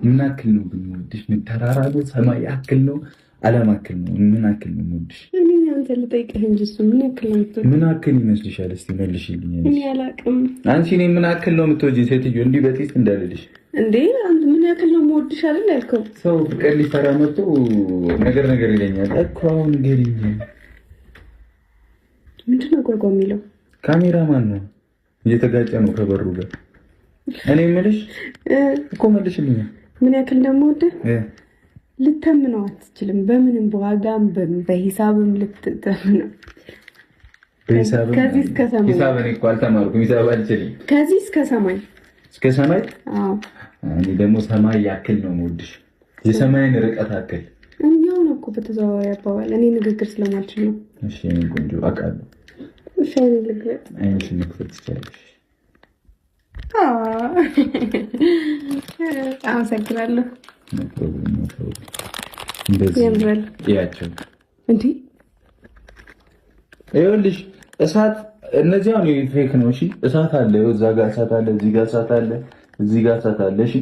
ምን አክል ነው ግን የምወድሽ? ምን ተራራሉ ሰማይ ያክል ነው ዓለም አክል ነው? ምን አክል ነው የምወድሽ? እኔ አንተ ልጠይቅህ እንጂ እሱ ምን አክል ነው የምትወጂው? ምን አክል ይመስልሻል? እስቲ መልሽልኝ። እኔ አላውቅም። አንቺ እኔ ምን አክል ነው የምትወጂኝ? ሴትዮ እንዲህ በጤት እንዳልልሽ እንዴ! አንተ ምን ያክል ነው የምወድሽ አይደል ያልከው? ሰው ፍቅር ሊሰራ መጥቶ ነገር ይለኛል እኮ። አሁን ንገሪኝ። ምንድን ነው ጓጓ የሚለው? ካሜራማን ነው እየተጋጨ ነው ከበሩ ጋር። እኔ የምልሽ እኮ መልሽልኝ። ምን ያክል እንደምወድህ ልተምነው አትችልም። በምንም በዋጋም በሂሳብም ልትተምነው። በሂሳብም ከዚህ እስከ ሰማይ። ሂሳብ እኔ እኮ አልተማርኩም። ሂሳብ አልችልም። ከዚህ እስከ ሰማይ። እስከ ሰማይ? አዎ። እኔ ደግሞ ሰማይ ያክል ነው የምወድሽ። የሰማይን ርቀት አክል። ያው ነው እኮ በተዘዋዋሪ አባባል። እኔ ንግግር ስለማልችል ነው። እሺ እኔ ቆንጆ አውቃለሁ። እሺ እኔ ልግለጥ። አይንሽን መክፈት ትችላለሽ። አመሰግናለሁ። እንደዚህ ያቸው እንዴ! ይኸውልሽ እሳት እነዚህ አሁን ፌክ ነው። እሺ እሳት አለ፣ እዛ ጋር እሳት አለ፣ እዚህ ጋር እሳት አለ፣ እዚህ ጋር እሳት አለ። እሺ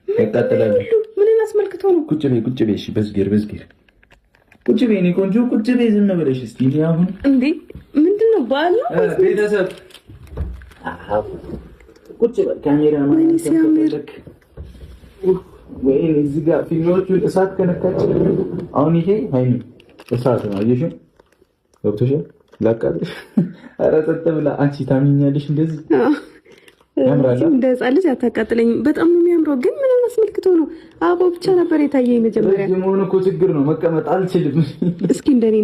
ያቃጥላል። ምንን አስመልክቶ ነው? ቁጭ በይ። እሺ በዝጌር ቁጭ በይ። እኔ ቆንጆ ቁጭ በይ። ዝም ብለሽ እስቲ አሁን እንዴ ምንድን ነው ባል ነው ቤተሰብ ቁጭ በል። ካሜራ ማን ተፈልክ ወይ እዚህ ጋር ፊልሞቹን እሳት ከነካች አሁን ይሄ ሃይሚ እሳት ነው። አየሽ ዶክተር ላቃጥሽ። ኧረ ጠጥ ብላ አንቺ ታምኛለሽ እንደዚህ ያምራል። እንደ ህፃን ልጅ አታቃጥለኝ። በጣም ነው የሚያምረው። ግን ምን አስመልክቶ ነው? አቦ ብቻ ነበር የታየኝ መጀመሪያ። የመሆኑ እኮ ችግር ነው። መቀመጥ አልችልም። እስኪ እንደኔ